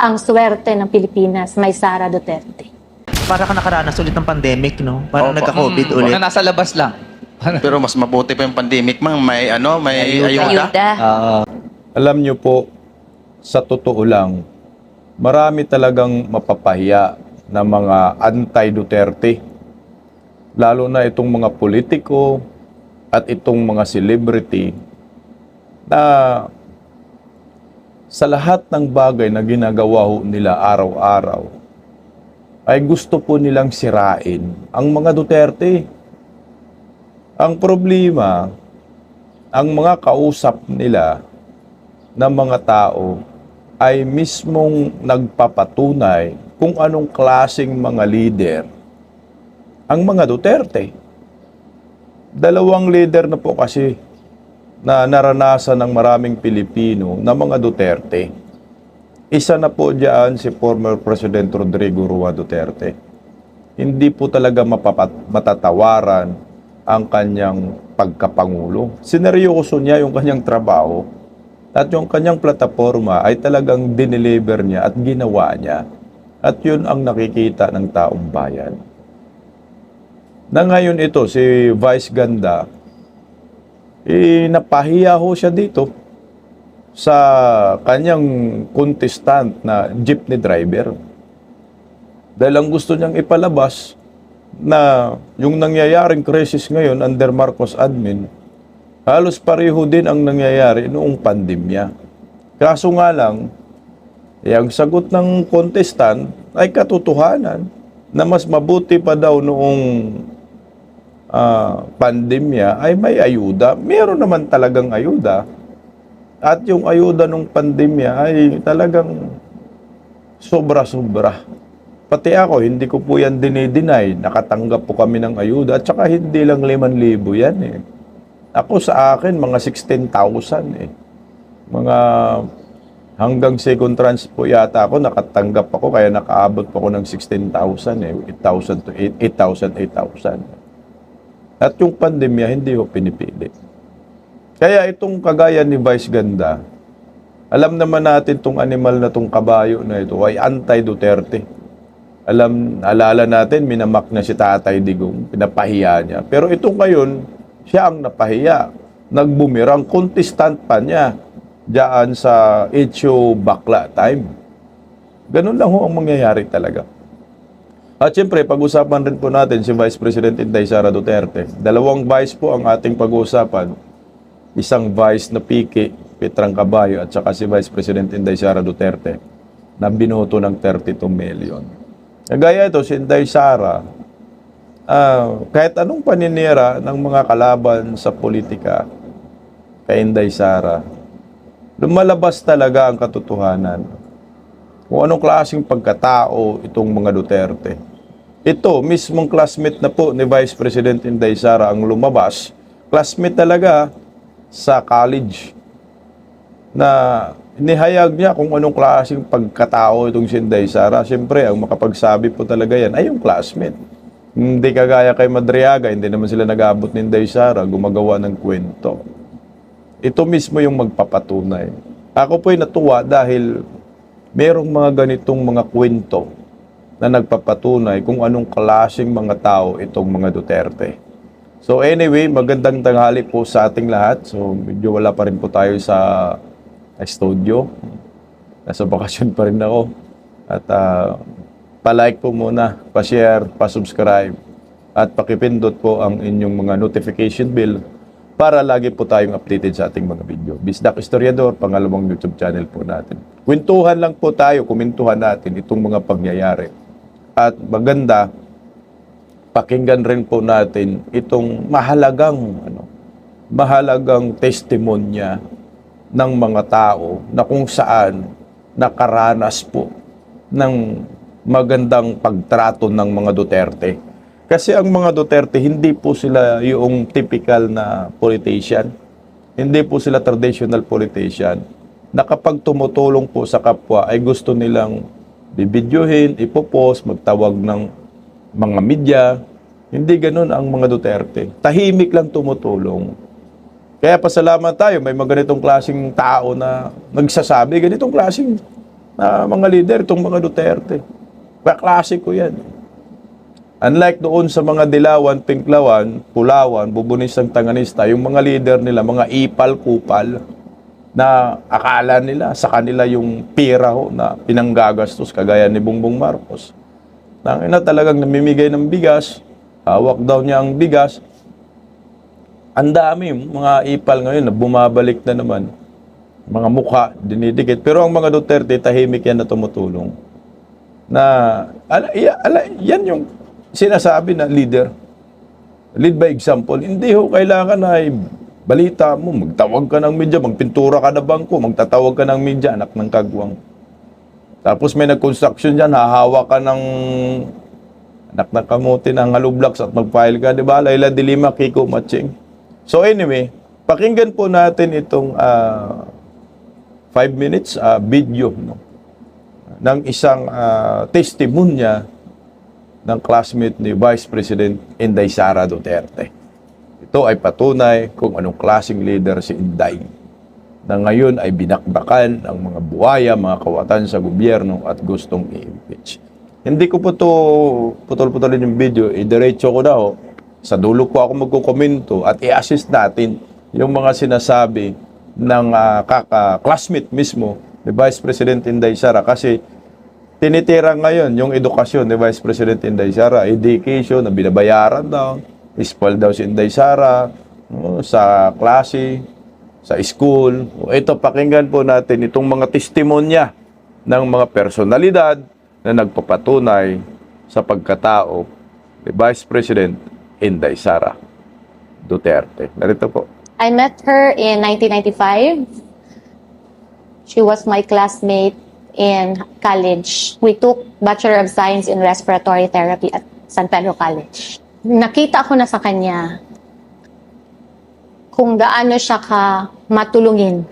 ang swerte ng Pilipinas, may Sara Duterte. Para ka nakaranas ulit ng pandemic, no? Parang Opo. nagka-COVID ulit. Na nasa labas lang. Pero mas mabuti pa yung pandemic, mang may ayuda. Alam nyo po, sa totoo lang, marami talagang mapapahiya na mga anti-Duterte. Lalo na itong mga politiko at itong mga celebrity na sa lahat ng bagay na ginagawa ho nila araw-araw ay gusto po nilang sirain ang mga Duterte. Ang problema, ang mga kausap nila na mga tao ay mismong nagpapatunay kung anong klaseng mga leader ang mga Duterte. Dalawang leader na po kasi na naranasan ng maraming Pilipino na mga Duterte. Isa na po diyan si former President Rodrigo Roa Duterte. Hindi po talaga matatawaran ang kanyang pagkapangulo. Sineryoso niya yung kanyang trabaho at yung kanyang plataforma ay talagang dineliver niya at ginawa niya. At yun ang nakikita ng taong bayan. Na ngayon ito, si Vice Ganda, napahiya ho siya dito sa kanyang contestant na jeepney driver. Dahil ang gusto niyang ipalabas na yung nangyayaring crisis ngayon under Marcos admin, halos pareho din ang nangyayari noong pandemya. Kaso nga lang, ang sagot ng contestant ay katotohanan na mas mabuti pa daw noong pandemya ay may ayuda. Meron naman talagang ayuda. At yung ayuda ng pandemya ay talagang sobra-sobra. Pati ako, hindi ko po yan dinideny. Nakatanggap po kami ng ayuda. At saka hindi lang 5,000 yan eh. Ako sa akin, mga 16,000 eh. Mga hanggang second tranche po yata ako, nakatanggap ako, kaya nakaabot po ako ng 16,000 eh. 8,000 to 8,000. At yung pandemya, hindi ko pinipili. Kaya itong kagaya ni Vice Ganda, alam naman natin itong animal na itong kabayo na ito ay anti-Duterte. Alala natin, minamak na si Tatay Digong, pinapahiya niya. Pero ito ngayon, siya ang napahiya. Nagbumirang, contestant pa niya diyan sa Itcho Bakla time. Ganun lang ho ang mangyayari talaga. At siyempre, pag-usapan rin po natin si Vice President Inday Sara Duterte. Dalawang vice po ang ating pag-uusapan. Isang vice na Piki, Petrang Caballo, at saka si Vice President Inday Sara Duterte na binoto ng 32 million. Kagaya ito, si Inday Sara, kahit anong paninira ng mga kalaban sa politika kay Inday Sara, lumalabas talaga ang katotohanan. Kung anong klaseng pagkatao itong mga Duterte. Ito, mismong classmate na po ni Vice President Inday Sara ang lumabas. Classmate talaga sa college na inihayag niya kung anong klaseng pagkatao itong si Inday Sara. Siyempre, ang makapagsabi po talaga yan ay yung classmate. Hindi kagaya kay Madriaga, hindi naman sila nag-abot ni Inday Sara, gumagawa ng kwento. Ito mismo yung magpapatunay. Ako po'y natuwa dahil merong mga ganitong mga kwento na nagpapatunay kung anong klaseng mga tao itong mga Duterte. So anyway, magandang tanghali po sa ating lahat. So medyo wala pa rin po tayo sa studio. Nasa bakasyon pa rin ako. At pa-like po muna, pa-share, pa-subscribe, at pakipindot po ang inyong mga notification bell para lagi po tayong updated sa ating mga video. Bisdak Historiador, pangalawang YouTube channel po natin. Kwentuhan lang po tayo, kumentuhan natin itong mga pangyayari. At maganda, pakinggan rin po natin itong mahalagang testimonya ng mga tao na kung saan nakaranas po ng magandang pagtrato ng mga Duterte. Kasi ang mga Duterte, hindi po sila yung typical na politician. Hindi po sila traditional politician na kapag tumutulong po sa kapwa ay gusto nilang bibidyohin, ipopost, magtawag ng mga media. Hindi ganun ang mga Duterte. Tahimik lang tumutulong. Kaya pasalamat tayo, may mga ganitong klaseng tao na nagsasabi, ganitong klaseng na mga leader, itong mga Duterte. Klasiko yan. Unlike doon sa mga Dilawan, Pinklawan, Pulawan, Bubunisang Tanganista, yung mga leader nila, mga ipal-kupal, na akala nila sa kanila yung pira ho na pinanggagastos kagaya ni Bongbong Marcos. Tangina talagang namimigay ng bigas, hawak daw niya ang bigas. Ang dami mga ipal ngayon na bumabalik na naman. Mga mukha, dinidikit. Pero ang mga Duterte, tahimik yan na tumutulong. Yan yung sinasabi na leader. Lead by example. Hindi ho kailangan na balita mo, magtawag ka ng media, magpintura ka na bangko, magtatawag ka ng media, anak ng kagwang. Tapos may nag-construction dyan, hahawa ka ng anak ng kamuti ng halublaks at mag-file ka, di ba? Laila de Lima, Kiko Matching. So anyway, pakinggan po natin itong 5 minutes video no, ng isang testimonya ng classmate ni Vice President Inday Sara Duterte. Ito ay patunay kung anong klaseng leader si Inday na ngayon ay binakbakan ng mga buhaya, mga kawatan sa gobyerno at gustong i-impeach. Hindi ko po ito putol-putolin yung video, idiretso ko na ho. Sa dulo ko ako magkukomento at i-assist natin yung mga sinasabi ng classmate mismo ni Vice President Inday Sara kasi tinitira ngayon yung edukasyon ni Vice President Inday Sara, education na binabayaran daw, spoil daw si Inday Sara sa klase, sa school. Ito, pakinggan po natin itong mga testimonya ng mga personalidad na nagpapatunay sa pagkatao ni Vice President Inday Sara Duterte. Narito po. I met her in 1995. She was my classmate in college. We took Bachelor of Science in Respiratory Therapy at San Pedro College. Nakita ko na sa kanya kung gaano siya ka matulungin.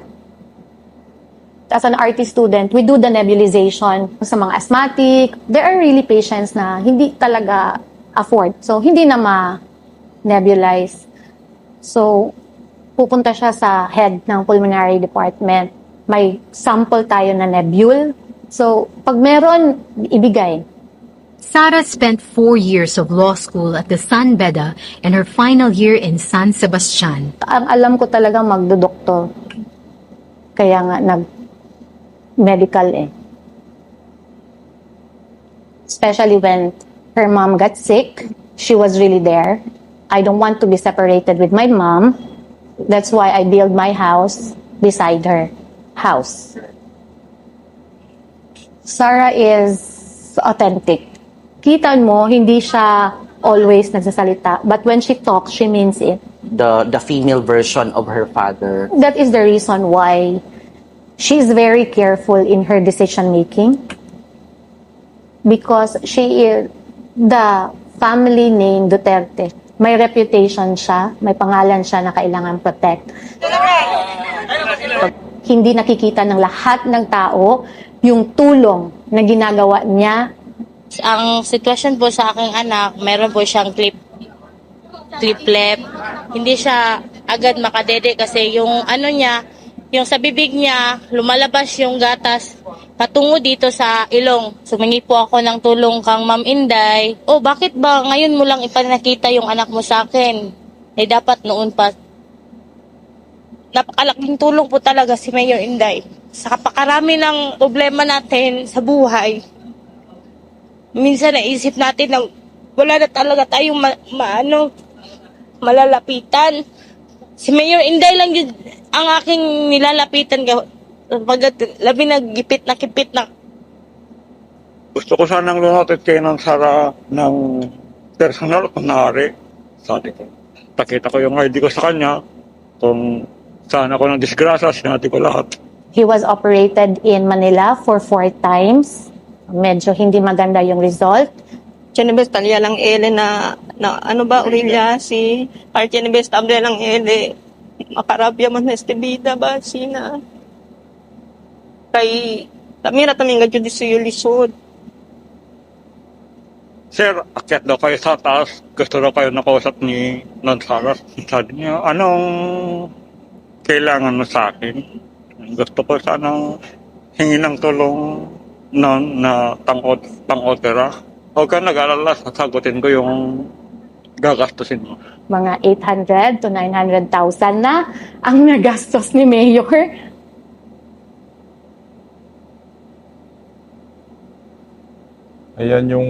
As an RT student, we do the nebulization sa mga asthmatic. There are really patients na hindi talaga afford. So, hindi na ma-nebulize. So, pupunta siya sa head ng pulmonary department. May sample tayo na nebule. So, pag meron, ibigay. Sara spent 4 years of law school at the San Beda and her final year in San Sebastian. Ang alam ko talaga magdodoktor. Kaya nga nag-medical Especially when her mom got sick, she was really there. I don't want to be separated with my mom. That's why I built my house beside her house. Sara is authentic. Kita mo, hindi siya always nagsasalita. But when she talks, she means it. The female version of her father. That is the reason why she's very careful in her decision making. Because she is the family name Duterte. May reputation siya, may pangalan siya na kailangan protect. Hindi nakikita ng lahat ng tao yung tulong na ginagawa niya. Ang sitwasyon po sa aking anak, meron po siyang clip lip. Hindi siya agad makadede kasi yung ano niya, yung sa bibig niya, lumalabas yung gatas patungo dito sa ilong. Sumingi po ako ng tulong kang Ma'am Inday. Oh, bakit ba ngayon mo lang ipanakita yung anak mo sa akin? Eh dapat noon pa. Napakalaking tulong po talaga si Mayor Inday. Sa kapakarami ng problema natin sa buhay. Minsan naisip natin na wala na talaga tayong malalapitan. Si Mayor Inday lang yun ang aking nilalapitan pagkat labi nagipit na kipit na. Gusto ko sanang lunatit kayo ng Sara ng personal kunwari. Sabi ko, takita ko yung ID ko sa kanya. Kung saan ako ng disgrasya, sinati ko lahat. He was operated in Manila for 4 times. Medyo hindi maganda yung result. Chinibes talya lang ele na ano ba Aurelia si Archinibes table lang ele makarabya man na estibida ba sina kay tamira taming gadyo di suyo lisod. Sir, akyat daw kayo sa taas. Gusto daw kayo nakausap ni Non Sara. Sabi niya, anong kailangan mo sa akin? Gusto ko sanang hingi ng tulong na pang-opera. Huwag ka nag-alala, sasagutin ko yung gagastusin mo. Mga 800 to 900,000 na ang nagastos ni Mayor. Ayan yung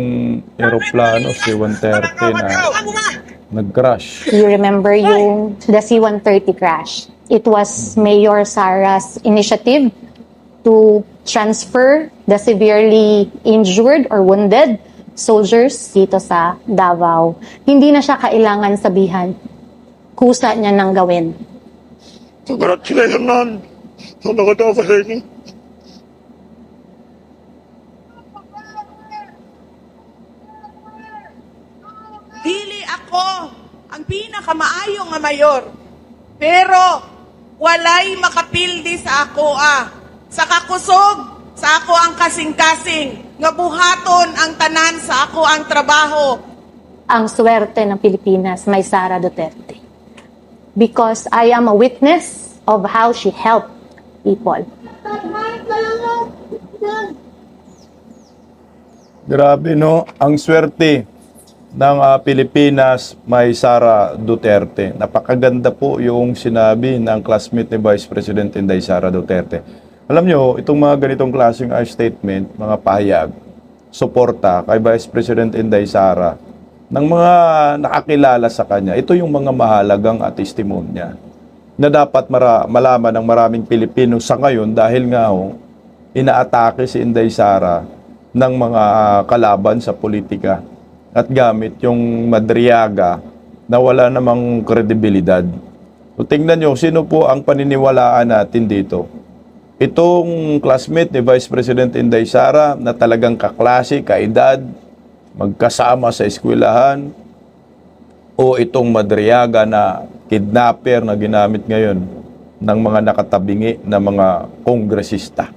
eroplano, C-130 na nag-crash. You remember yung the C-130 crash? It was Mayor Sara's initiative to transfer the severely injured or wounded soldiers dito sa Davao. Hindi na siya kailangan sabihan. Kusa niya nang gawin. Congratulations! Ano ko daw sa inyo? Dili ako ang pinakamaayo nga mayor. Pero walay makapildi sa ako Sa kakusog, sa ako ang kasing-kasing. Nga buhaton ang tanan sa ako ang trabaho. Ang swerte ng Pilipinas may Sara Duterte. Because I am a witness of how she helped people. Grabe no, ang swerte ng Pilipinas may Sara Duterte. Napakaganda po yung sinabi ng classmate ni Vice President Inday Sara Duterte. Alam nyo, itong mga ganitong klaseng statement, mga pahayag, suporta kay Vice President Inday Sara ng mga nakakilala sa kanya, ito yung mga mahalagang testimonya na dapat malaman ng maraming Pilipino sa ngayon dahil nga inaatake si Inday Sara ng mga kalaban sa politika at gamit yung madriaga na wala namang kredibilidad. So tingnan nyo, sino po ang paniniwalaan natin dito? Itong classmate ni Vice President Inday Sara na talagang kaklase, kaedad, magkasama sa eskwelahan, o itong madriaga na kidnapper na ginamit ngayon ng mga nakatabingi na mga kongresista.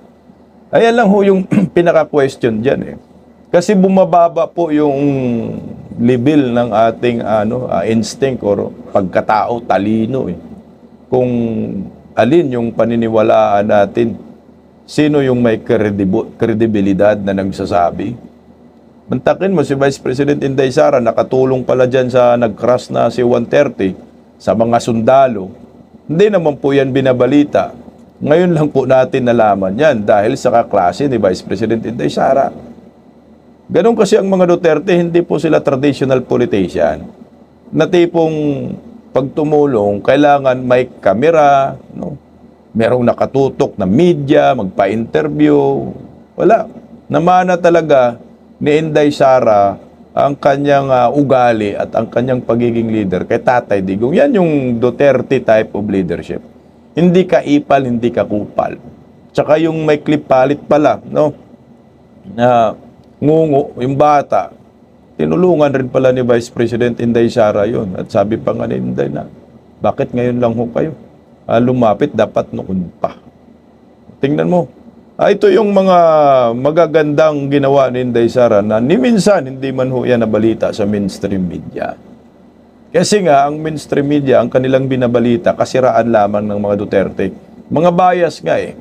Ayan lang ho yung pinaka-question dyan eh. Kasi bumababa po yung level ng ating instinct or pagkatao, talino eh. Kung alin yung paniniwalaan natin, sino yung may kredibilidad na nagsasabi. Mantakin mo si Vice President Inday Sara, nakatulong pala dyan sa nag-crash na C-130 sa mga sundalo. Hindi naman po yan binabalita. Ngayon lang po natin nalaman yan dahil sa kaklase ni Vice President Inday Sara. Ganon kasi ang mga Duterte, hindi po sila traditional politician. Na tipong pag tumulong, kailangan may kamera, no? Merong nakatutok na media, magpa-interview. Wala. Namana talaga ni Inday Sara ang kanyang ugali at ang kanyang pagiging leader kay Tatay Digong. Yan yung Duterte type of leadership. Hindi ka ipal, hindi ka kupal. Tsaka yung may clip palit pala, no? Na ngungo, yung bata, tinulungan rin pala ni Vice President Inday Sara yun. At sabi pa nga ni Inday na, bakit ngayon lang ho kayo? Lumapit, dapat noon pa. Tingnan mo. Ito yung mga magagandang ginawa ni Inday Sara na ni minsan hindi man ho yan nabalita sa mainstream media. Kasi nga, ang mainstream media, ang kanilang binabalita, kasiraan lamang ng mga Duterte. Mga bias nga eh.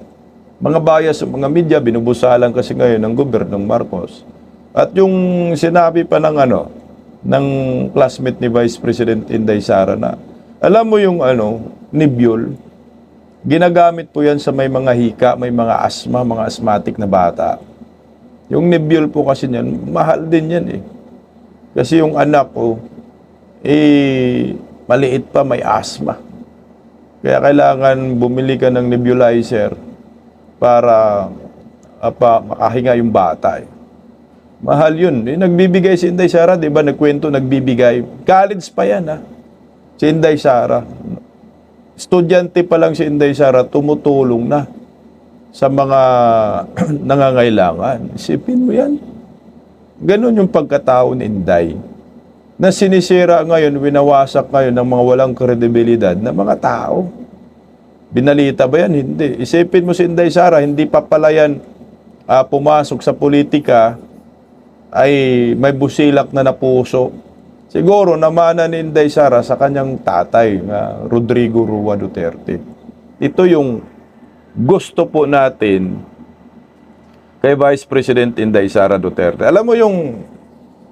Mga bias, mga media, binubusalan kasi ngayon ng gobernong Marcos. At yung sinabi pa ng classmate ni Vice President Inday Sara na, alam mo yung Nibyul, ginagamit po yan sa may mga hika, may mga asma, mga asthmatic na bata. Yung Nibyul po kasi niyan, mahal din yan eh. Kasi yung anak ko, maliit pa, may asma. Kaya kailangan bumili ka ng nebulizer para makahinga yung bata eh. Mahal yun. Nagbibigay si Inday Sara, di ba? Nagkwento, nagbibigay. College pa yan, ha? Si Inday Sara. Estudyante pa lang si Inday Sara, tumutulong na sa mga nangangailangan. Isipin mo yan. Ganon yung pagkatao ni Inday. Na sinisira ngayon, winawasak ngayon ng mga walang kredibilidad na mga tao. Binalita ba yan? Hindi. Isipin mo si Inday Sara, hindi pa pala yan pumasok sa politika, ay may busilak na puso. Siguro namana ni Inday Sara sa kanyang tatay, Rodrigo Roa Duterte. Ito yung gusto po natin kay Vice President Inday Sara Duterte. Alam mo yung,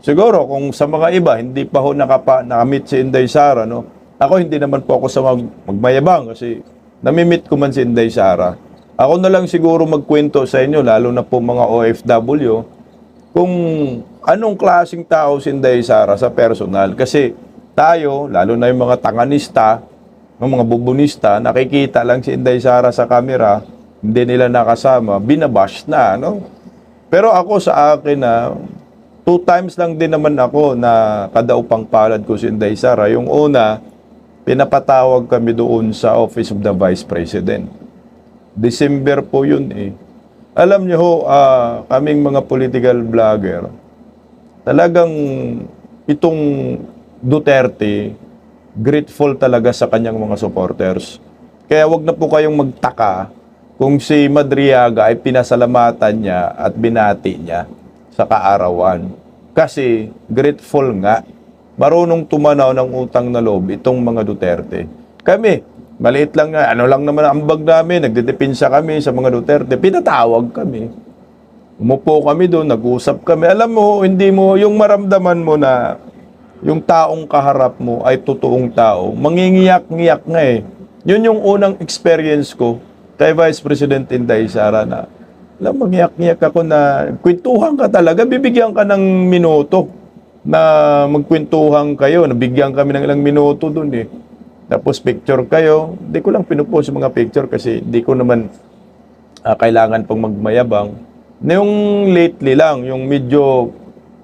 siguro kung sa mga iba, hindi pa ho nakamit si Inday Sara, no? Ako hindi naman po ako sa magmayabang kasi namimit ko man si Inday Sara. Ako na lang siguro magkwento sa inyo, lalo na po mga OFW, kung anong klaseng tao si Inday Sara sa personal. Kasi tayo, lalo na yung mga tanganista, yung mga bubunista, nakikita lang si Inday Sara sa camera, hindi nila nakasama, binabash na, no? Pero ako sa akin na, 2 times lang din naman ako na kadaupang palad ko si Inday Sara. Yung una, pinapatawag kami doon sa Office of the Vice President. December po yun eh. Alam niyo ho, kaming mga political vlogger, talagang itong Duterte, grateful talaga sa kanyang mga supporters. Kaya wag na po kayong magtaka kung si Madriaga ay pinasalamatan niya at binati niya sa kaarawan. Kasi grateful nga, marunong tumanaw ng utang na loob itong mga Duterte. Kami, maliit lang nga, ano lang naman ang ambag namin, nagdedepinsa kami sa mga Duterte, pinatawag kami. Umupo kami doon, nag-usap kami. Alam mo, hindi mo, yung maramdaman mo na yung taong kaharap mo ay totoong tao, mangingiyak-ngiyak nga eh. Yun yung unang experience ko kay Vice President Inday Sara na, alam, mangiyak-ngiyak ako na kwentuhan ka talaga, bibigyan ka ng minuto na magkwentuhan kayo, nabigyan kami ng ilang minuto doon eh. Tapos picture kayo, hindi ko lang pinupost yung mga picture kasi hindi ko naman kailangan pang magmayabang. Na yung lately lang, yung medyo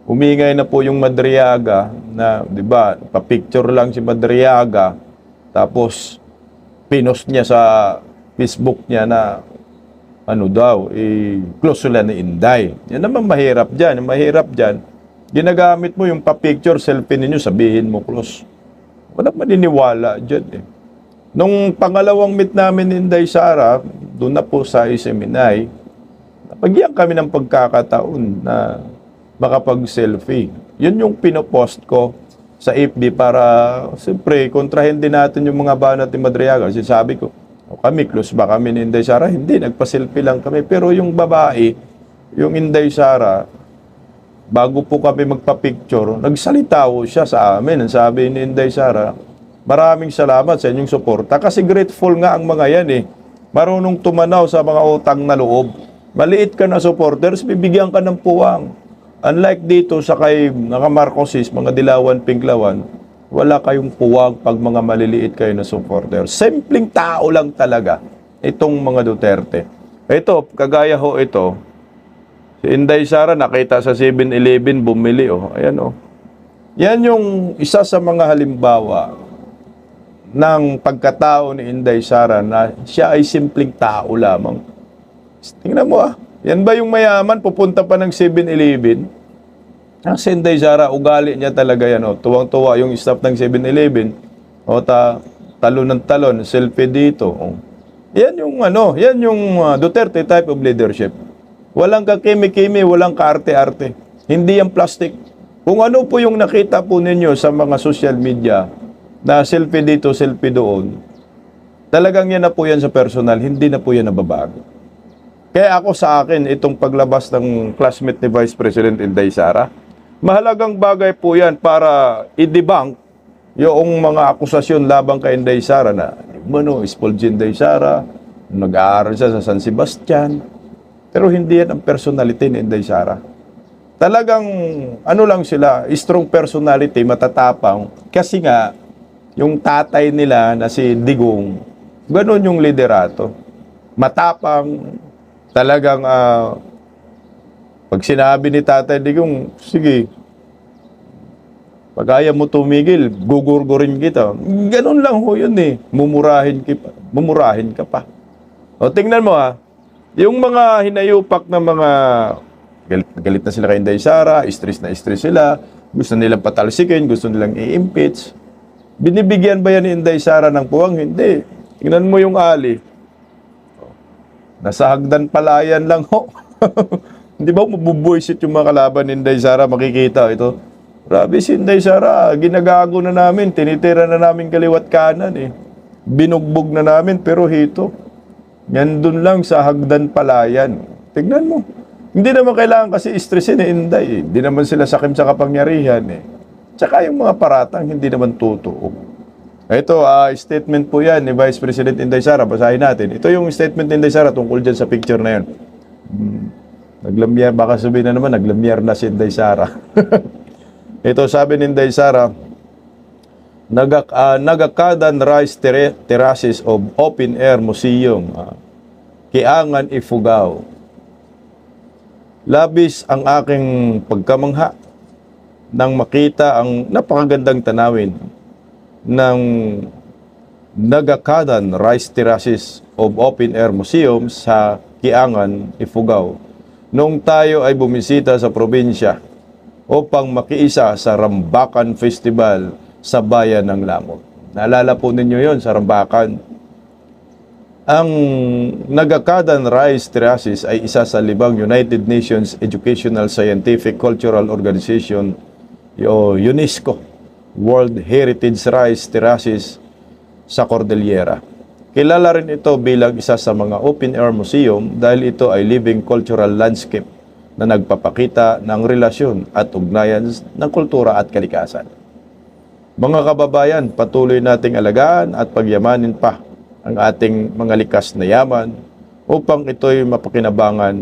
umingay na po yung Madriaga na, di ba, pa-picture lang si Madriaga, tapos pinost niya sa Facebook niya na ano daw, close sila ni Inday. Yan naman mahirap dyan. Yung mahirap dyan, ginagamit mo yung pa-picture, selfie ninyo, sabihin mo close. Walang maniniwala dyan eh. Nung pangalawang meet namin ni Inday Sara, doon na po sa Seminay, napagyan kami ng pagkakataon na makapag-selfie. Yun yung pinopost ko sa FB para, siyempre, kontrahin din natin yung mga banat ni Madriaga. Kasi sabi ko, kami, close ba kami ni Inday Sara? Hindi, nagpa-selfie lang kami. Pero yung babae, yung Inday Sara, bago po kami magpa-picture, nagsalita ho siya sa amin. Ang sabi ni Inday Sara, maraming salamat sa inyong suporta. Kasi grateful nga ang mga yan eh. Marunong tumanaw sa mga utang na loob. Maliit ka na supporters, bibigyan ka ng puwang. Unlike dito sa kay mga Marcosis, mga Dilawan, Pinklawan, wala kayong puwag pag mga maliliit kayo na supporters. Simpleng tao lang talaga itong mga Duterte. Ito, kagaya ho ito, si Inday Sara nakita sa 7-Eleven, bumili oh. Ayan oh. Yan yung isa sa mga halimbawa ng pagkatao ni Inday Sara na siya ay simpleng tao lamang. Tingnan mo ah. Yan ba yung mayaman pupunta pa ng 7-Eleven? Ang si Inday Sara, ugali niya talaga yan. Oh. Tuwang-tuwa yung staff ng 7-Eleven. O talon ng talon, selfie dito. Oh. Yan yung yan yung Duterte type of leadership. Walang kakimi-kimi, walang kaarte-arte. Hindi yan plastic. Kung ano po yung nakita po ninyo sa mga social media na selfie dito, selfie doon, talagang yan na po yan sa personal, hindi na po yan nababago. Kaya ako sa akin, itong paglabas ng classmate ni Vice President Inday Sara, mahalagang bagay po yan para i-debunk yung mga akusasyon labang kay Inday Sara na, spoiled si Inday Sara, nag-aaral siya sa San Sebastian. Pero hindi yan ang personality ni Inday Sara. Talagang, lang sila, strong personality, matatapang. Kasi nga, yung tatay nila na si Digong, ganun yung liderato. Matapang, talagang, pag sinabi ni Tatay Digong, sige, pag ayaw mo tumigil, gugurgurin kita. Ganun lang ho yun eh. Mumurahin ka pa. O tingnan mo ha, yung mga hinayupak na mga galit na sila kay Inday Sara, stress na stress sila, gusto nilang patalsikin, gusto nilang i-impeach. Binibigyan ba yan ni Inday Sara ng puwang? Hindi. Tingnan mo yung ali. Nasa hagdan palayan lang ho. Hindi ba mabubuisit yung mga kalaban ni Inday Sara? Makikita ito. Grabe si Inday Sara, ginagago na namin, tinitira na namin kaliwat kanan eh. Binugbog na namin pero hito. Yan dun lang sa hagdan palayan. Tignan mo. Hindi naman kailangan kasi stressin Inday. Hindi naman sila sakim sa kapangyarihan eh. Tsaka yung mga paratang hindi naman totoo. Ito, statement po yan ni Vice President Inday Sara. Basahin natin. Ito yung statement ni Inday Sara tungkol dyan sa picture na yun. Naglamyar, baka sabihin na naman, naglamyar na si Inday Sara. Ito, sabi ni Inday Sara, Nagakadan Rice Terraces of Open Air Museum, Kiangan, Ifugao. Labis ang aking pagkamangha nang makita ang napakagandang tanawin ng Nagakadan Rice Terraces of Open Air Museum sa Kiangan, Ifugao. Noong tayo ay bumisita sa probinsya upang makiisa sa Rambakan Festival sa bayan ng Lamot. Naalala po ninyo yon sa Rambakan. Ang Nagakadan Rice Terraces ay isa sa 5 United Nations Educational, Scientific, Cultural Organization o UNESCO World Heritage Rice Terraces sa Cordillera. Kilala rin ito bilang isa sa mga open-air museum dahil ito ay living cultural landscape na nagpapakita ng relasyon at ugnayan ng kultura at kalikasan. Mga kababayan, patuloy nating alagaan at pagyamanin pa ang ating mga likas na yaman upang ito'y mapakinabangan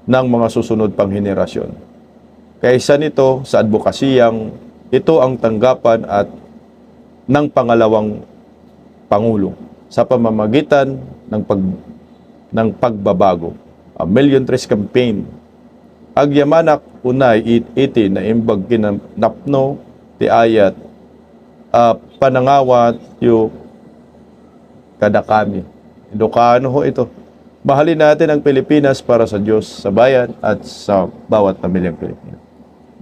ng mga susunod pang henerasyon. Kaysa nito sa advokasiyang ito ang tanggapan at ng pangalawang Pangulo sa pamamagitan ng pagbabago. A Million Trees Campaign. Agyamanak unay iti na imbag kinapno ti ayat panangawat yu kada kami. Ilocano ho ito. Mahalin natin ang Pilipinas para sa Diyos, sa bayan at sa bawat pamilyang Pilipino.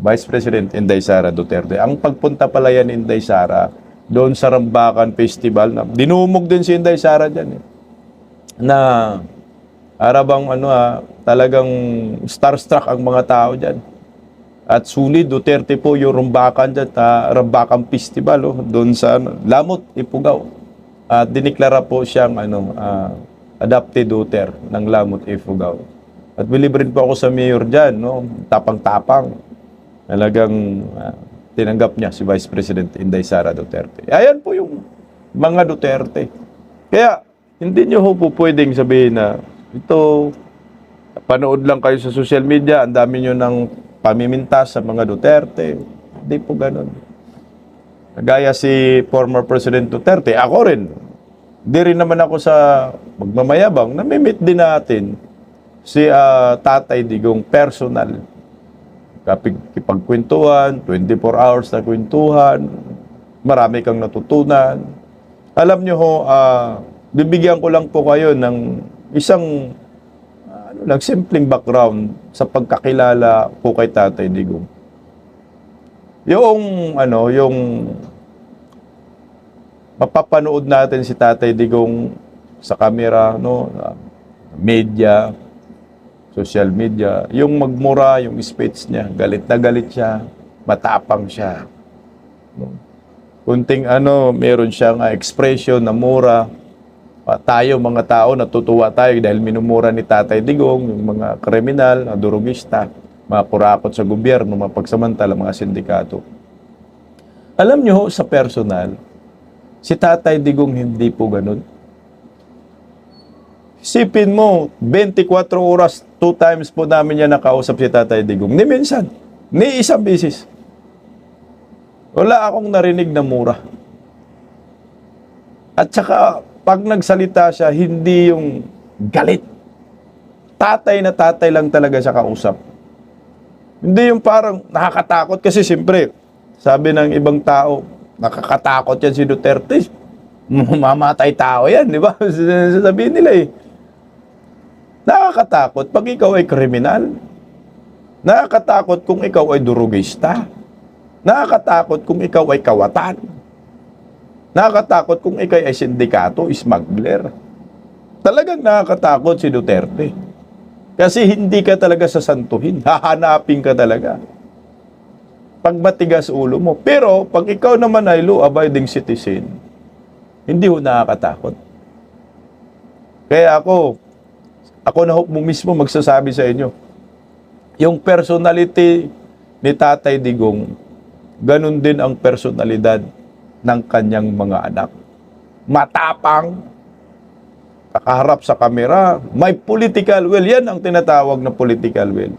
Vice President Inday Sara Duterte. Ang pagpunta pala yan Inday Sara doon sa Rambakan Festival na dinumog din si Inday Sara dyan eh. Na arabang talagang starstruck ang mga tao dyan. At sulit Duterte po yung Rambakan dyan, Rambakan Festival doon sa Lamot, Ifugao. At diniklara po siyang adopted daughter ng Lamot, Ifugao. At believe rin po ako sa mayor dyan, tapang-tapang. Talagang tinanggap niya si Vice President Inday Sara Duterte. Ayan po yung mga Duterte. Kaya hindi niyo po pwedeng sabihin na ito, panood lang kayo sa social media, ang dami niyo ng pamimintas sa mga Duterte. Hindi po ganun. Gaya si former President Duterte, ako rin. Di rin naman ako sa magmamayabang. Namimit din natin si Tatay Digong personal. Kapagkwentuhan, 24 hours na kwentuhan, marami kang natutunan. Alam nyo ho, bibigyan ko lang po kayo ng isang simpleng background sa pagkakilala po kay Tatay Digong. Yung mapapanood natin si Tatay Digong sa camera, media, social media, yung magmura, yung speech niya, galit na galit siya, matapang siya. Kunting meron siyang expression na mura. Tayo mga tao, natutuwa tayo dahil minumura ni Tatay Digong, yung mga kriminal, na durugista, mga kurakot sa gobyerno, mga pagsamantala, mga sindikato. Alam nyo, sa personal, si Tatay Digong hindi po ganun. Sipin mo, 24 oras, 2 times po namin yan nakausap si Tatay Digong. Ni minsan, ni isang bisis. Wala akong narinig na mura. At saka, pag nagsalita siya, hindi yung galit. Tatay na tatay lang talaga siya kausap. Hindi yung parang nakakatakot kasi siyempre, sabi ng ibang tao, nakakatakot yan si Duterte. Mamatay tao yan, di ba? Sabihin nila eh. Nakakatakot pag ikaw ay kriminal. Nakakatakot kung ikaw ay durugista. Nakakatakot kung ikaw ay kawatan. Nakakatakot kung ikaw ay sindikato, smuggler. Talagang nakakatakot si Duterte. Kasi hindi ka talaga sasantuhin. Hahanapin ka talaga. Pag matigas ulo mo. Pero, pag ikaw naman ay law-abiding citizen, hindi ho nakakatakot. Kaya ako na ho mismo magsasabi sa inyo, Yung personality ni Tatay Digong, ganun din ang personalidad ng kanyang mga anak. Matapang, kakaharap sa kamera, may political will. Yan ang tinatawag na political will.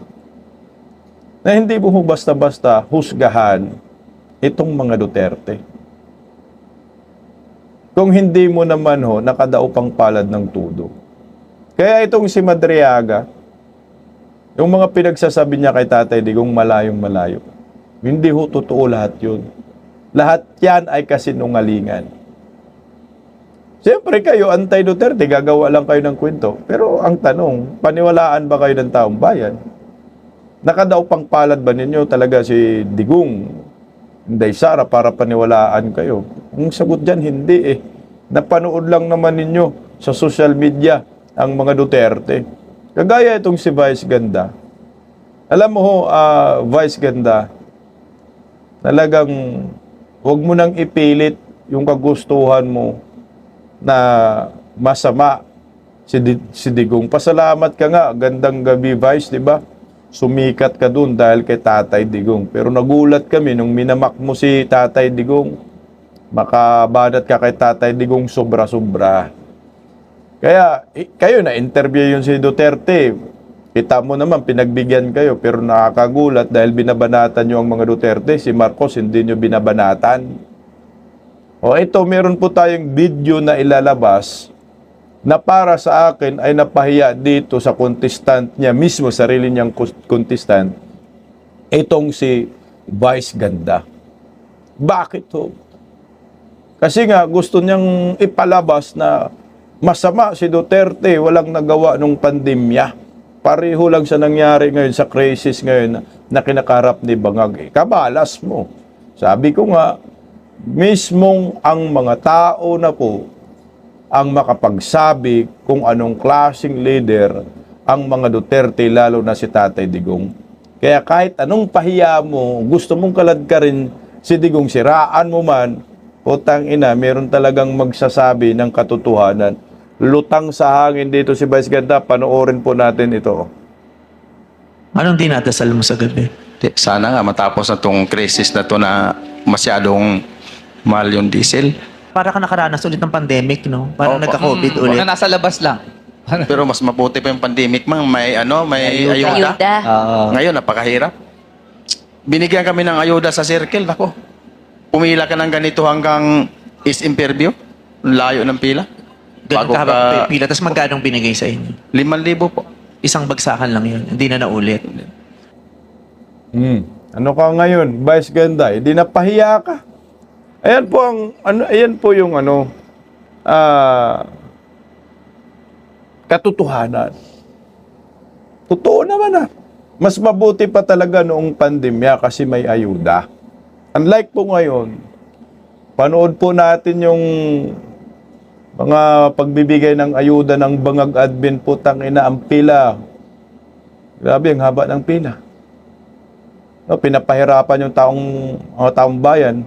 Na hindi mo basta-basta husgahan itong mga Duterte. Kung hindi mo naman nakadaupang palad ng tudo. Kaya itong si Madriaga, yung mga pinagsasabi niya kay Tatay Digong malayong-malayo. Hindi totoo lahat yun. Lahat yan ay kasinungalingan. Siyempre kayo, anti-Duterte, gagawa lang kayo ng kwento. Pero ang tanong, paniwalaan ba kayo ng taong bayan? Nakadaupang palad ba ninyo talaga si Digong, Inday Sara, para paniwalaan kayo? Ang sagot dyan, hindi eh. Napanood lang naman ninyo sa social media ang mga Duterte. Kagaya itong si Vice Ganda. Alam mo Vice Ganda, talagang huwag mo nang ipilit yung kagustuhan mo na masama si Digong. Pasalamat ka nga, gandang gabi Vice, di ba? Sumikat ka dun dahil kay Tatay Digong. Pero nagulat kami nung minamak mo si Tatay Digong. Makabanat ka kay Tatay Digong sobra-sobra. Kaya kayo na-interview yun si Duterte. Kita mo naman, pinagbigyan kayo, pero nakakagulat dahil binabanatan nyo ang mga Duterte. Si Marcos, hindi nyo binabanatan. O ito, meron po tayong video na ilalabas na para sa akin ay napahiya dito sa contestant niya, mismo sarili niyang contestant, itong si Vice Ganda. Bakit to? Kasi nga, gusto niyang ipalabas na masama si Duterte, walang nagawa nung pandemya. Pareho lang sa nangyari ngayon sa crisis ngayon na kinakarap ni Bangag. Kabalas mo. Sabi ko nga, mismong ang mga tao na po ang makapagsabi kung anong klaseng leader ang mga Duterte, lalo na si Tatay Digong. Kaya kahit anong pahiya mo, gusto mong kalad ka rin si Digong, siraan mo man, putang ina, meron talagang magsasabi ng katotohanan. Lutang sa hangin dito si Vice Ganda, panoorin po natin ito. Anong dinadasal mo sa gabi? Sana nga matapos na tong crisis na to na masyadong mahal yung diesel. Para ka nakaranas ulit ng pandemic, no? Parang Opo. nagka-COVID ulit. Mga nasa labas lang. Pero mas mabuti pa yung pandemic, may ayuda. Ngayon, napakahirap. Binigyan kami ng ayuda sa circle. Nako, pumila ka ng ganito hanggang is-interview. Layo ng pila. Ganun kahaba pila. Tapos magkano binigay sa inyo? 5,000 po. Isang bagsakan lang yun. Hindi na naulit. Ano ka ngayon, Vice Ganda? Hindi napahiya ka. Ayan po ayan po yung katotohanan. Totoo naman Mas mabuti pa talaga noong pandemya kasi may ayuda. Unlike po ngayon, panood po natin yung mga pagbibigay ng ayuda ng Bangag Admin, putang ina, ang pila. Grabe, ang haba ng pila. No, pinapahirapan yung taong bayan.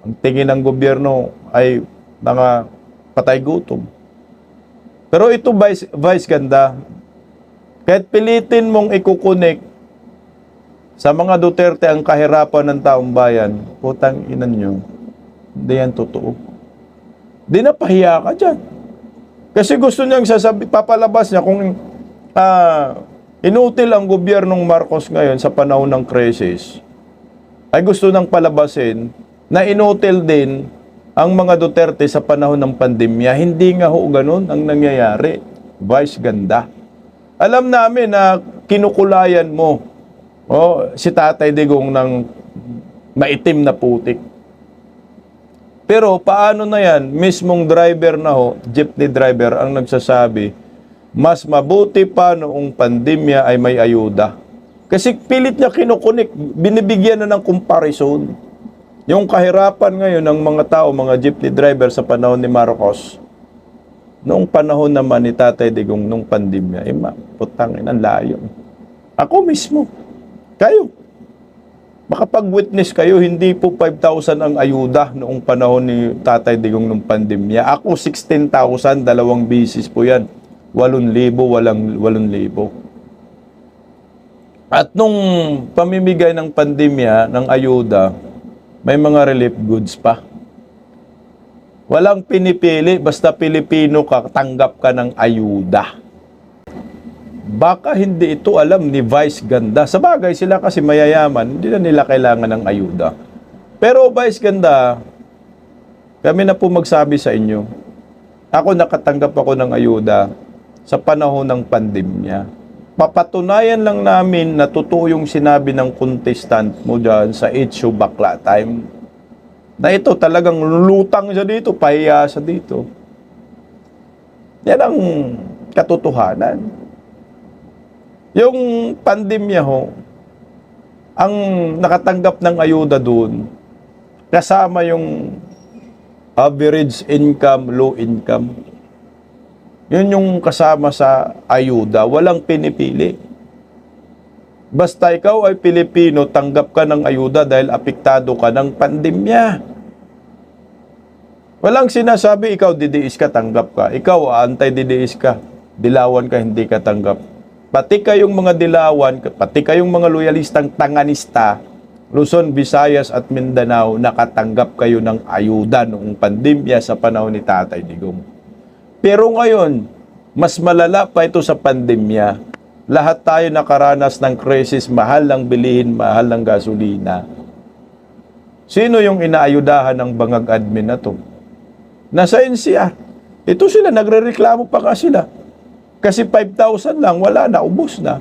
Ang tingin ng gobyerno ay mga patay gutom. Pero ito, Vice Ganda, kahit pilitin mong ikukunik sa mga Duterte ang kahirapan ng taong bayan, putang inan nyo, hindi yan totoo. Di napahiya ka dyan. Kasi gusto niyang papalabas niya kung inutil ang gobyernong Marcos ngayon sa panahon ng krisis, ay gusto nang palabasin na inutil din ang mga Duterte sa panahon ng pandemya. Hindi nga ganun ang nangyayari. Vice Ganda. Alam namin na kinukulayan mo si Tatay Digong ng maitim na putik. Pero paano na yan? Mismong driver na jeepney driver ang nagsasabi, mas mabuti pa noong pandemya ay may ayuda. Kasi pilit niya kinukunik, binibigyan na ng comparison. Yung kahirapan ngayon ng mga tao, mga jeepney driver sa panahon ni Marcos, noong panahon naman ni Tatay Digong nung pandemya, putang ina, layo. Ako mismo, kayo, makapag-witness kayo, hindi po 5,000 ang ayuda noong panahon ni Tatay Digong nung pandemya. Ako 16,000, 2 beses po yan. 8,000, 8,000. At nung pamimigay ng pandemya, ng ayuda, may mga relief goods pa. Walang pinipili, basta Pilipino ka, tanggap ka ng ayuda. Baka hindi ito alam ni Vice Ganda. Sa bagay, sila kasi mayayaman, hindi na nila kailangan ng ayuda. Pero Vice Ganda, kami na po magsabi sa inyo, ako nakatanggap ako ng ayuda sa panahon ng pandemya. Papatunayan lang namin na totoo yung sinabi ng contestant mo dyan sa issue bakla time. Na ito talagang lutang siya dito, pahiya siya dito. Yan ang katotohanan. Yung pandemya ho, ang nakatanggap ng ayuda doon, kasama yung average income, low income. Yun yung kasama sa ayuda, walang pinipili. Basta ikaw ay Pilipino, tanggap ka ng ayuda dahil apektado ka ng pandemya. Walang sinasabi, ikaw didiis ka, tanggap ka. Ikaw antay-didiis ka, dilawan ka, hindi ka tanggap. Pati kayong mga dilawan, pati kayong mga loyalistang tanganista, Luzon, Visayas at Mindanao, nakatanggap kayo ng ayuda noong pandemya sa panahon ni Tatay Digong. Pero ngayon, mas malala pa ito sa pandemya. Lahat tayo nakaranas ng krisis, mahal ng bilihin, mahal ng gasolina. Sino yung inaayudahan ng bangag admin na to? Nasa NCR. Ito sila, nagrereklamo pa nga sila. Kasi 5,000 lang, wala na, ubos na.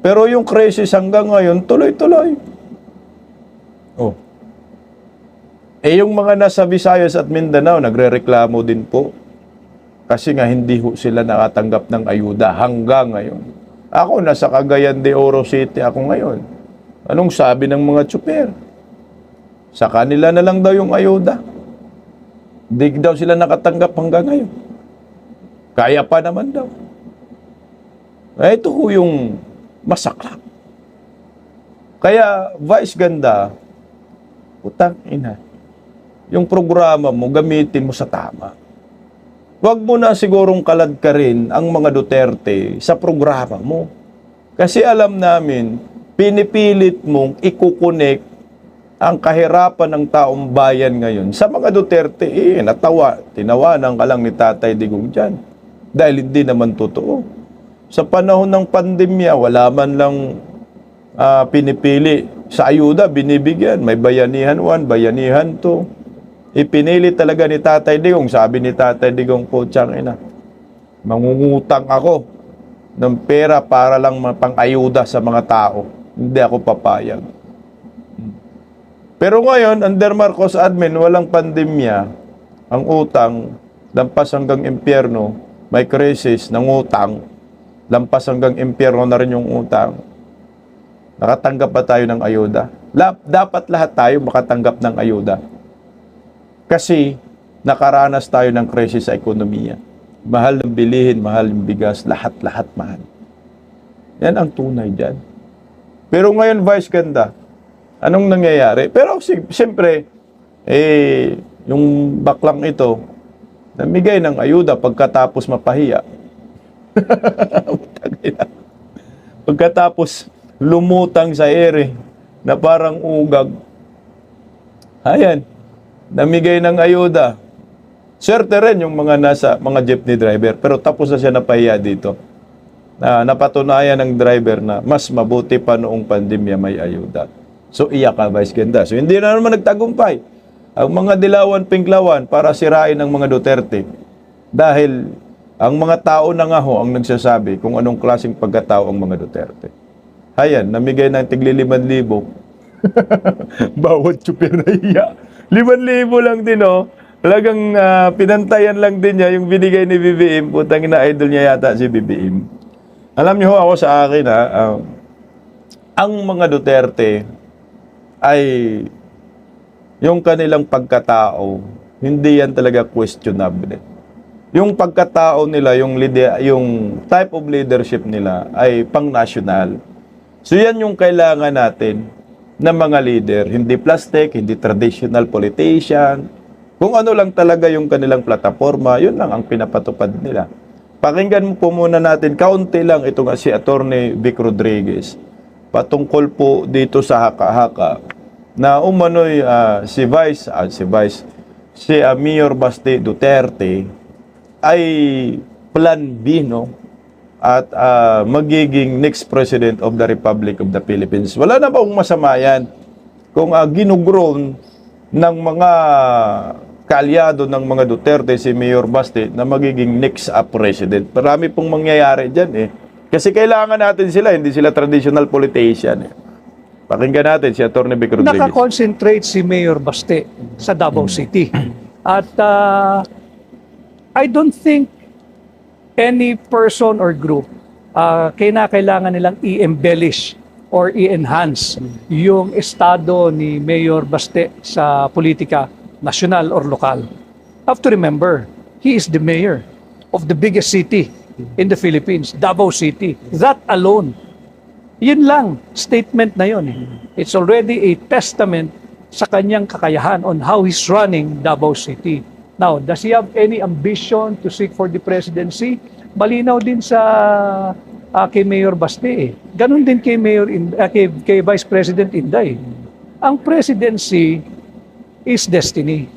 Pero yung krisis hanggang ngayon, tuloy-tuloy. Oh. Eh yung mga nasa Visayas at Mindanao, nagrereklamo din po. Kasi nga hindi sila nakatanggap ng ayuda hanggang ngayon. Ako, nasa Cagayan de Oro City ako ngayon. Anong sabi ng mga tsuper? Sa kanila na lang daw yung ayuda. Hindi daw sila nakatanggap hanggang ngayon. Kaya pa naman daw. Eh, ito ho yung masaklap. Kaya, Vice Ganda, utang ina, yung programa mo, gamitin mo sa tama. Huwag mo na sigurong kalad ka rin ang mga Duterte sa programa mo. Kasi alam namin, pinipilit mong ikukonek ang kahirapan ng taong bayan ngayon. Sa mga Duterte, tinawanan ka lang ni Tatay Digong dyan. Dahil hindi naman totoo. Sa panahon ng pandemya, wala man lang pinipili. Sa ayuda, binibigyan. May bayanihan 1, bayanihan 2. Ipinili talaga ni Tatay Digong. Sabi ni Tatay Digong, putsang ina, mangungutang ako ng pera para lang pang-ayuda sa mga tao. Hindi ako papayag. Pero ngayon, under Marcos admin, walang pandemya. Ang utang, lampas hanggang impyerno, may krisis ng utang, lampas hanggang impyerno na rin yung utang. Nakatanggap ba tayo ng ayuda? Dapat lahat tayo makatanggap ng ayuda. Kasi nakaranas tayo ng krisis sa ekonomiya. Mahal ng bilihin, mahal ng bigas, lahat-lahat mahal. Yan ang tunay dyan. Pero ngayon, Vice Ganda, anong nangyayari? Pero siyempre, yung baklang ito, namigay ng ayuda pagkatapos mapahiya. Pagkatapos lumutang sa ere na parang ugag. Ayan. Namigay ng ayuda. Swerte rin yung mga jeepney driver, pero tapos na siya napahiya dito. Napatunayan ng driver na mas mabuti pa noong pandemya may ayuda. So iyak ka, Vice Ganda. So hindi na naman nagtagumpay ang mga dilawan, pinklawan para sirain ang mga Duterte. Dahil ang mga tao na nga ho ang nagsasabi kung anong klaseng pagkatao ang mga Duterte. Hayan, namigay ng tigli 5,000. Bawat tsuper na iya. 5,000 lang din, oh. Talagang pinantayan lang din niya yung binigay ni BBM. Putang ina, idol niya yata si BBM. Alam niyo ho, ako sa akin, ang mga Duterte ay yung kanilang pagkatao, hindi yan talaga questionable. Yung pagkatao nila, yung type of leadership nila ay pang-national. So yan yung kailangan natin ng mga leader, hindi plastic, hindi traditional politician. Kung ano lang talaga yung kanilang plataforma, yun lang ang pinapatupad nila. Pakinggan mo po muna natin, kaunti lang ito nga si Attorney Vic Rodriguez. patungkol po dito sa haka-haka na umano'y si Mayor Baste Duterte ay plan B, no? At magiging next President of the Republic of the Philippines. Wala na bang masama yan kung ginugrown ng mga kaalyado ng mga Duterte si Mayor Baste na magiging next president. Marami pong mangyayari dyan eh. Kasi kailangan natin sila, hindi sila traditional politician eh. Pakinggan natin si Atty. Vic Rodriguez. Nakakonsentrate si Mayor Baste sa Davao City. At I don't think any person or group kailangan nilang i-embellish or i-enhance yung estado ni Mayor Baste sa politika, national or lokal. Have to remember, he is the mayor of the biggest city in the Philippines, Davao City. That alone, yun lang, statement na yun. It's already a testament sa kanyang kakayahan on how he's running Davao City. Now, does he have any ambition to seek for the presidency? Malinaw din sa kay Mayor Baste eh. Ganon din kay kay Vice President Inday. Ang presidency is destiny.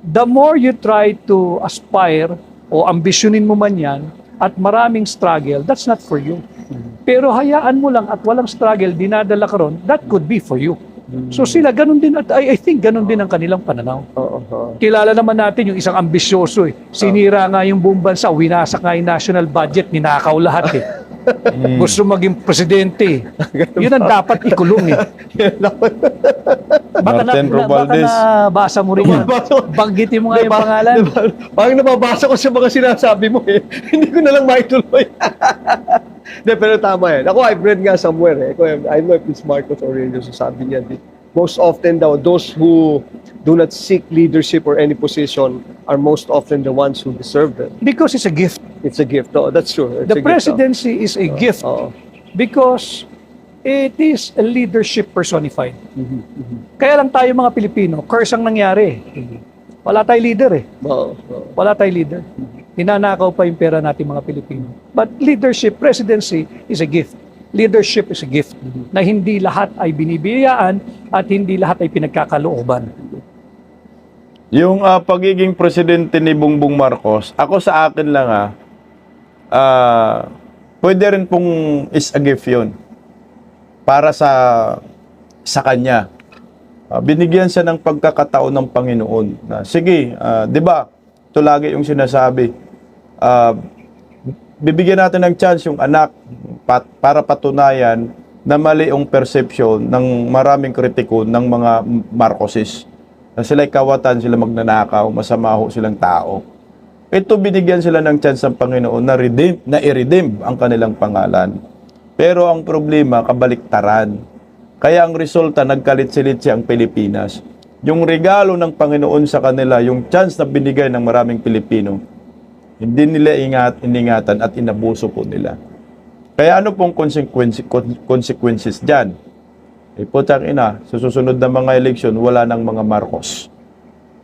The more you try to aspire o ambisyonin mo man yan at maraming struggle, that's not for you. Pero hayaan mo lang at walang struggle, dinadala ka ron, that could be for you. So sila, ganun din, at I think ganun din ang kanilang pananaw. Kilala naman natin yung isang ambisyoso eh. Sinira nga yung buong bansa, winasak nga yung national budget, ninakaw lahat eh. Gusto maging presidente. Yun ang dapat ikulong eh. Baka nabasa mo rin yan. Banggitin mo nga yung pangalan. Parang nababasa ko sa mga sinasabi mo eh. Hindi ko na lang maituloy. Pero tama yan. Ako, I've read nga somewhere eh. I don't know if it's Marcos Aurelius sabi niya. Most often daw, those who do not seek leadership or any position are most often the ones who deserve them. Because it's a gift. It's a gift. Oh, that's true. The presidency is a gift because it is a leadership personified. Kaya lang tayo mga Pilipino, curse ang nangyari. Wala tayong leader eh. Wala tayong leader. Ninanakaw pa yung pera natin mga Pilipino. But leadership, presidency is a gift. Leadership is a gift na hindi lahat ay binibiyayaan at hindi lahat ay pinagkakalooban. Yung pagiging presidente ni Bongbong Marcos, ako sa akin lang pwede rin pong is a gift yun para sa kanya. Binigyan siya ng pagkakataon ng Panginoon na sige, 'di ba? Ito lagi yung sinasabi. Bibigyan natin ng chance yung anak para patunayan na mali yung perception ng maraming kritiko ng mga Marcoses. Na sila'y kawatan, sila magnanakaw, masama ho silang tao. Ito binigyan sila ng chance ng Panginoon na i-redeem ang kanilang pangalan. Pero ang problema, kabaliktaran. Kaya ang resulta, nagkalit-silitsi ang Pilipinas. Yung regalo ng Panginoon sa kanila, yung chance na binigay ng maraming Pilipino, hindi nila iningatan at inabuso po nila. Kaya ano pong consequences dyan? Putang ina, sa susunod na mga eleksyon, wala ng mga Marcos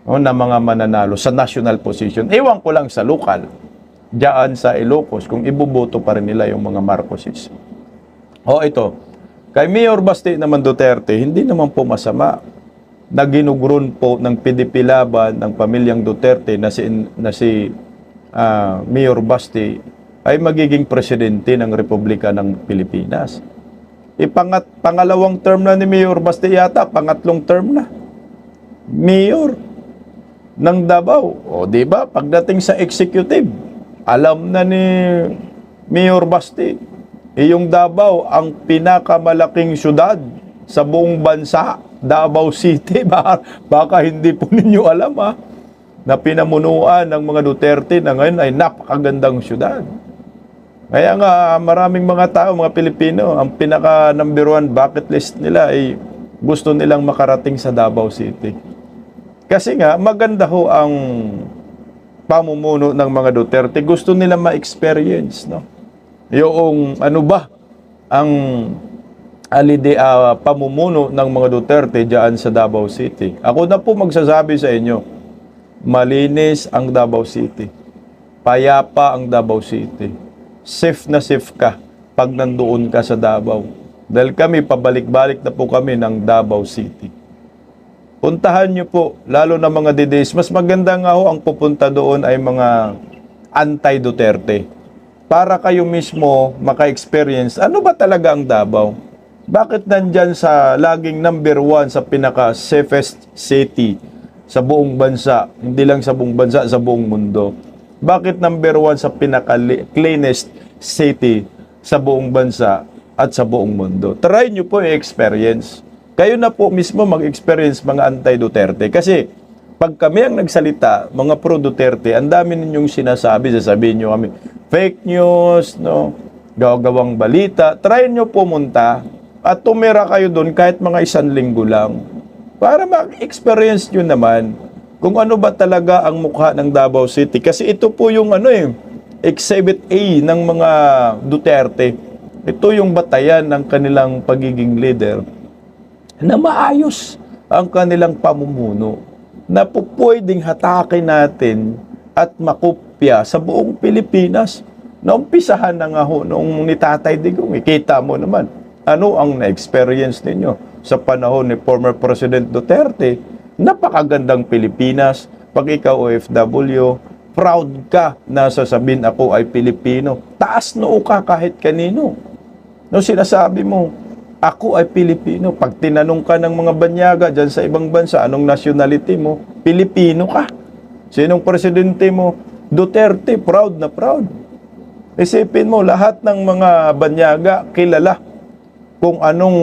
na mga mananalo sa national position. Ewan ko lang sa lokal, diyan sa Ilocos, kung ibuboto pa rin nila yung mga Marcoses. Ito, kay Mayor Baste naman Duterte, hindi naman po masama na ginugron po ng PDP laban ng pamilyang Duterte na si Mayor Baste ay magiging presidente ng Republika ng Pilipinas. Pangalawang term na ni Mayor Baste yata, pangatlong term na. Mayor ng Davao. Di ba? Pagdating sa executive, alam na ni Mayor Baste, yung Davao ang pinakamalaking syudad sa buong bansa, Davao City. Baka hindi po ninyo alam na pinamunuan ng mga Duterte na ngayon ay napakagandang syudad. Kaya nga maraming mga tao, mga Pilipino, ang pinaka number 1 bucket list nila ay gusto nilang makarating sa Davao City. Kasi nga maganda ho ang pamumuno ng mga Duterte. Gusto nila ma-experience, no? Yung ano ba ang pamumuno ng mga Duterte diyan sa Davao City. Ako na po magsasabi sa inyo, malinis ang Davao City. Payapa ang Davao City. Safe na safe ka pag nandoon ka sa Davao. Dahil kami, pabalik-balik na po kami ng Davao City. Puntahan nyo po, lalo na mga DDS. Mas maganda nga ho ang pupunta doon ay mga anti-Duterte. Para kayo mismo maka-experience, ano ba talaga ang Davao? Bakit nandyan sa laging number 1 sa pinaka-safest city sa buong bansa? Hindi lang sa buong bansa, sa buong mundo. Bakit number 1 sa pinaka-cleanest city sa buong bansa at sa buong mundo? Try nyo po i-experience. Kayo na po mismo mag-experience mga anti-Duterte. Kasi pag kami ang nagsalita, mga pro-Duterte, ang dami ninyong sinasabi, sasabihin nyo kami, fake news, no? Gawagawang balita. Try nyo pumunta at tumira kayo doon kahit mga 1 linggo lang para mag-experience nyo naman kung ano ba talaga ang mukha ng Davao City. Kasi ito po yung Exhibit A ng mga Duterte. Ito yung batayan ng kanilang pagiging leader na maayos ang kanilang pamumuno na po pwedeng hatakin natin at makopya sa buong Pilipinas. Naumpisahan na nga ho noong ni Tatay Digong. Ikita mo naman ano ang na-experience ninyo sa panahon ni former President Duterte. Napakagandang Pilipinas. Pag ikaw OFW, proud ka na sasabihin ako ay Pilipino. Taas noo ka kahit kanino. No, sinasabi mo, ako ay Pilipino. Pag tinanong ka ng mga banyaga dyan sa ibang bansa, anong nationality mo? Pilipino ka. Sinong presidente mo? Duterte, proud na proud. Isipin mo, lahat ng mga banyaga kilala kung anong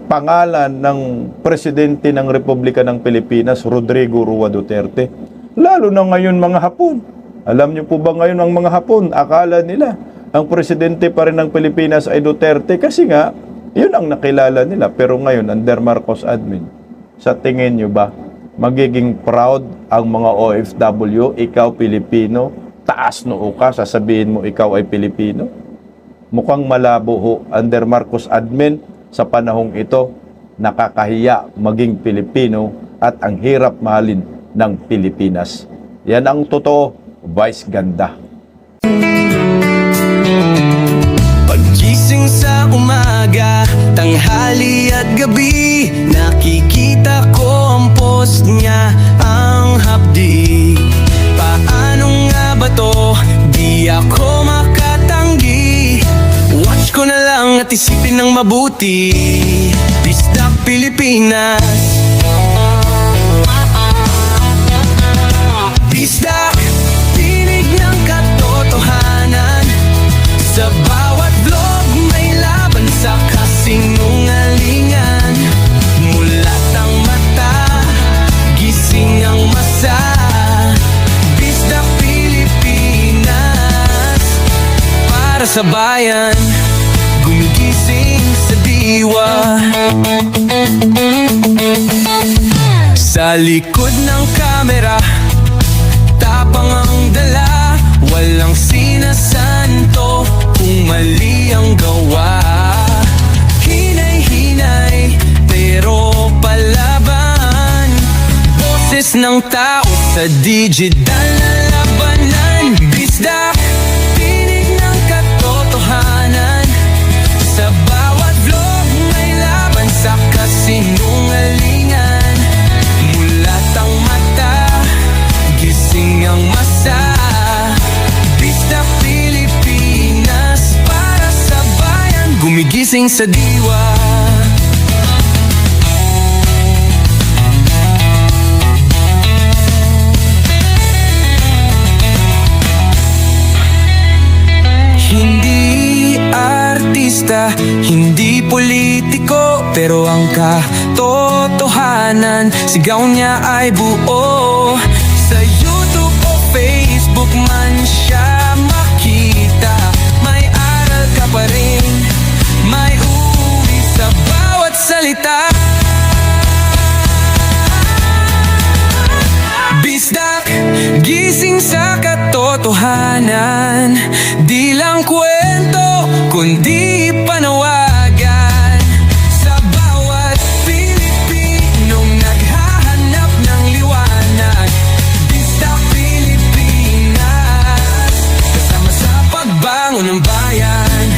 pangalan ng presidente ng Republika ng Pilipinas, Rodrigo Roa Duterte. Lalo na ngayon mga Hapon. Alam niyo po ba ngayon ang mga Hapon, akala nila ang presidente pa rin ng Pilipinas ay Duterte kasi nga, yun ang nakilala nila. Pero ngayon, under Marcos admin, sa tingin niyo ba, magiging proud ang mga OFW, ikaw Pilipino, taas noo ka, sasabihin mo ikaw ay Pilipino? Mukhang malabo ho, under Marcos admin, sa panahong ito, nakakahiya maging Pilipino at ang hirap mahalin ng Pilipinas. Yan ang totoo, Vice Ganda. Paggising sa umaga, tanghali at gabi, nakikita ko ang post niya, ang hapdi. Paano nga ba to? Di ako makatanggi. Watch ko na lang at isipin ng mabuti. Bisdak Pilipinas. Bisdak, tinig ng katotohanan. Sa bawat vlog may laban sa kasinungalingan. Mulat ang mata, gising ang masa. Bisdak Pilipinas, para sa bayan, gumigising sa diwa. Sa likod ng kamera, tapang ang dala, walang sinasanto kung mali ang gawa. Hinay-hinay, pero palaban. Boses ng tao sa digital na labanan. Bisdak, tinig ng katotohanan. Sa bawat vlog may laban sa kasinungalingan. Mulat ang mata, gising ang masa. Bisdak Pilipinas, para sa bayan, gumigising sa diwa. Hindi artista, hindi politiko, pero ang katotohanan, sigaw niya ay buo. Sa YouTube o Facebook man siya makita, may aral ka pa rin, may uwi sa bawat salita. Bisdak, gising sa katotohanan. Di lang kwento, kundi panawagan. Sa bawat Pilipinong naghahanap ng liwanag. Bisdak Pilipinas, kasama sa pagbangon ng bayan.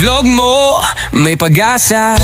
vlog mo may pag-asa.